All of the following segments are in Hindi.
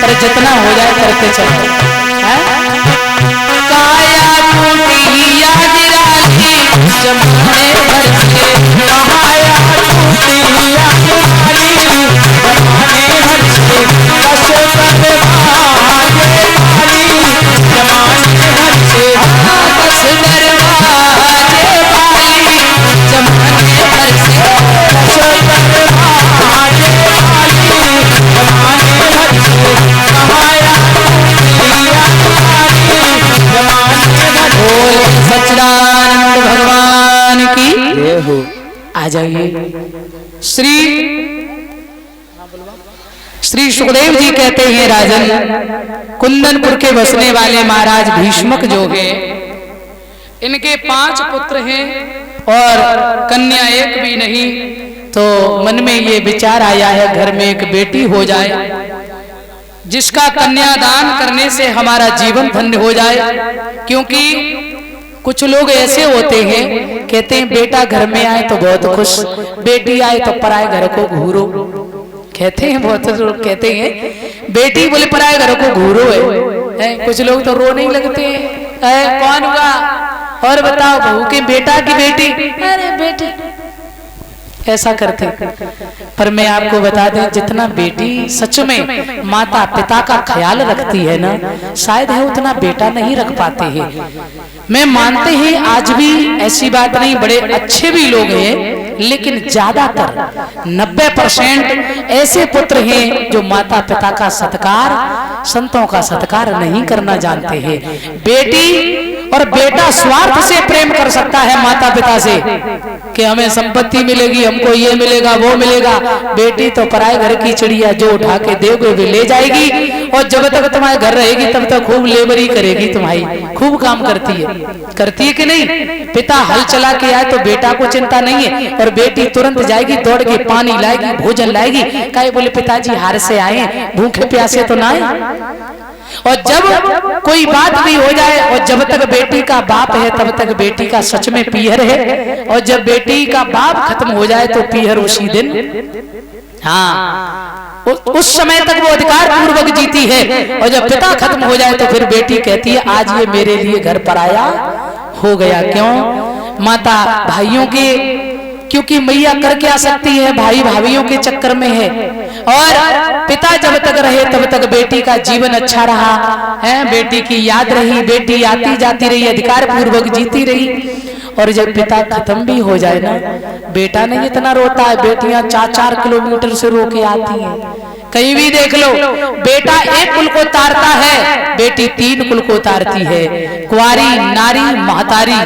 पर जितना हो जाए करते चलो। काया टूटी याद रानी जमाने भर से, काया टूटी याद रानी जमाने भर से, कस कर बाजे वाली जमाने भर से, कस कर बाजे वाली जमाने भर से, कस कर बाजे वाली जमाने भर से, काया टूटी याद रानी जमाने भर से। बोल सच्चिदानंद भगवान की जय हो। आ जाइए। श्री सुखदेव जी कहते हैं, राजन कुंदनपुर के बसने वाले महाराज भीष्मक जो है, इनके 5 पुत्र हैं और कन्या एक भी नहीं। तो मन में ये विचार आया है घर में एक बेटी हो जाए, जिसका कन्यादान करने से हमारा जीवन धन्य हो जाए। क्योंकि कुछ लोग ऐसे होते हैं, कहते हैं बेटा घर में आए तो बहुत खुश, बेटी आए तो पराए घर को घूरो। कहते हैं, बहुत लोग कहते हैं बेटी बोले पराए घर को घूरो है। कुछ लोग तो रोने ही लगते हैं, कौन हुआ और बताओ बहू के बेटा की बेटी, अरे बेटी, ऐसा करते। पर मैं आपको बता दें, जितना बेटी सच में माता पिता का ख्याल रखती है ना, शायद है उतना बेटा नहीं रख पाते हैं। मैं मानते हैं आज भी ऐसी बात नहीं, बड़े अच्छे भी लोग हैं, लेकिन ज्यादातर 90% ऐसे पुत्र हैं जो माता पिता का सत्कार, संतों का सत्कार नहीं करना जानते हैं। बेटी और बेटा स्वार्थ से प्रेम कर सकता है माता पिता से कि हमें संपत्ति मिलेगी, हमको ये मिलेगा वो मिलेगा। बेटी तो पराए घर की चिड़िया, जो उठा के दोगे भी ले जाएगी, और जब तक तुम्हारे घर रहेगी तब तक खूब लेबरी करेगी, तुम्हारी खूब काम करती है कि नहीं। पिता हल चला के आए तो बेटा को चिंता नहीं है, और बेटी तुरंत जाएगी, दौड़ के पानी लाएगी, भोजन लाएगी। काहे बोले पिताजी हार से आए, भूखे प्यासे तो ना आए। और जब कोई बात भी हो जाए, और जब तक बेटी का बाप है तब तक बेटी का सच में पीहर है, और जब बेटी का बाप खत्म हो जाए तो पीहर उसी दिन, हाँ उस समय तक वो अधिकार पूर्वक जीती है। और जब पिता खत्म हो जाए तो फिर बेटी कहती है आज ये मेरे लिए घर पराया हो गया। क्यों? माता भाइयों के, क्योंकि मैया कर क्या सकती है, भाई भाभीियों के चक्कर में है। और पिता जब तक रहे तब तक बेटी का जीवन अच्छा रहा है, बेटी की याद रही, बेटी आती जाती रही, अधिकार पूर्वक जीती रही। और जब पिता खत्म भी हो जाए ना, बेटा नहीं इतना रोता है, बेटियां 4-4 किलोमीटर से रो के आती हैं। कहीं भी देख लो, बेटा एक कुल को तारता है, बेटी 3 कुल को तारती है। कुंवारी, नारी, महतारी,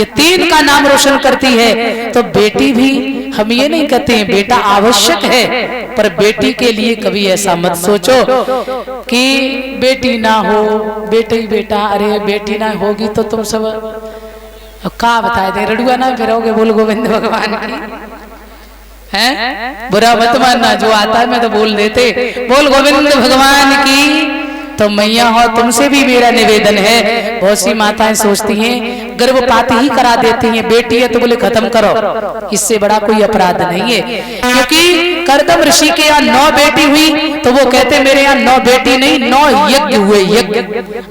ये 3 का नाम रोशन करती है। तो बेटी भी, हम ये नहीं कहते हैं बेटा आवश्यक है, पर बेटी के लिए कभी ऐसा मत सोचो कि बेटी ना हो, बेटे ही बेटा, अरे बेटी ना होगी तो तुम सब का बताए दे, रड़ुआ ना फिरोगे। बोल गोविंद भगवान की हैं, बुरा मत मानना, जो आता है मैं तो बोल देते। बोल गोविंद भगवान की। तो मैया हो, तुमसे भी मेरा निवेदन है, बहुत सी माताएं सोचती हैं गर्भपात ही करा देती हैं, बेटी है तो बोले खत्म करो, इससे बड़ा कोई अपराध नहीं है। क्योंकि करदम ऋषि के यहाँ 9 बेटी हुई तो वो कहते मेरे यहाँ 9 बेटी नहीं 9 यज्ञ हुए, यज्ञ।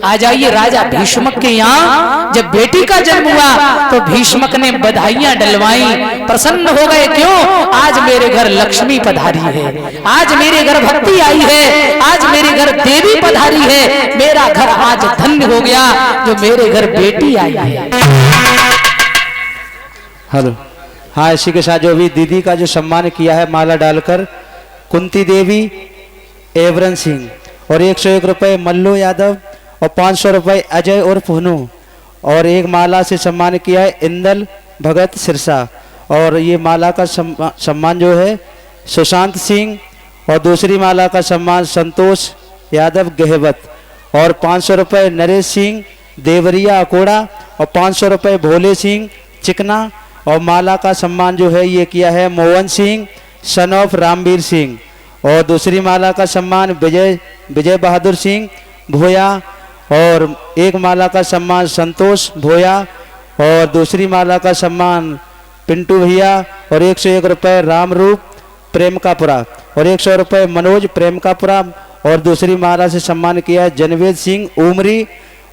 आ जाइए राजा भीष्मक के यहाँ जब बेटी का जन्म हुआ तो भीष्मक ने बधाइयां डलवाई, प्रसन्न हो गए। क्यों? आज मेरे घर लक्ष्मी पधारी है, आज मेरे घर भक्ति आई है, आज मेरे घर देवी पधारी है, मेरा घर आज धन्य हो गया जो मेरे घर बेटी आई है। हेलो, हाँ, इसी के साथ जो भी दीदी का जो सम्मान किया है माला डालकर, कुंती देवी, एवरन सिंह, और 101 रुपये मल्लू यादव, और 500 रुपये अजय और पुनू, और एक माला से सम्मान किया है इंदल भगत सिरसा। और ये माला का सम्मान जो है सुशांत सिंह, और दूसरी माला का सम्मान संतोष यादव गहवत, और 500 रुपये नरेश सिंह देवरिया अकोड़ा, और 500 रुपये भोले सिंह चिकना। और माला का सम्मान जो है ये किया है मोहन सिंह सन ऑफ रामवीर सिंह, और दूसरी माला का सम्मान विजय बहादुर सिंह भोया, और एक माला का सम्मान संतोष भोया, और दूसरी माला का सम्मान पिंटू भैया, और 101 रुपये रामरूप प्रेम कापुरा, और 100 रुपये मनोज प्रेम कापुरा, और दूसरी माला से सम्मान किया जनवेद सिंह उमरी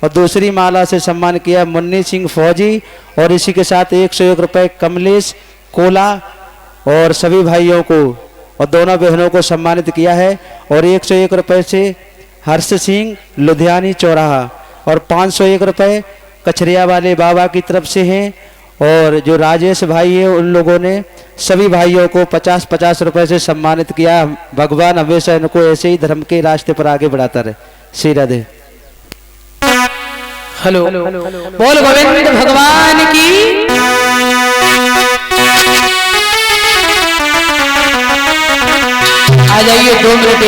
और दूसरी माला से सम्मान किया मुन्नी सिंह फौजी और इसी के साथ 101 रुपये कमलेश कोला और सभी भाइयों को और दोनों बहनों को सम्मानित किया है। और 101 रुपये से हर्ष सिंह लुधियानी चौराहा और 501 रुपये कचरिया वाले बाबा की तरफ से हैं। और जो राजेश भाई है उन लोगों ने सभी भाइयों को 50-50 रुपये से सम्मानित किया। भगवान हमेशा इनको ऐसे ही धर्म के रास्ते पर आगे बढ़ाता रहे। श्री राधे। हेलो बोल गोविंद भगवान की। आ जाइए 2 मिनट।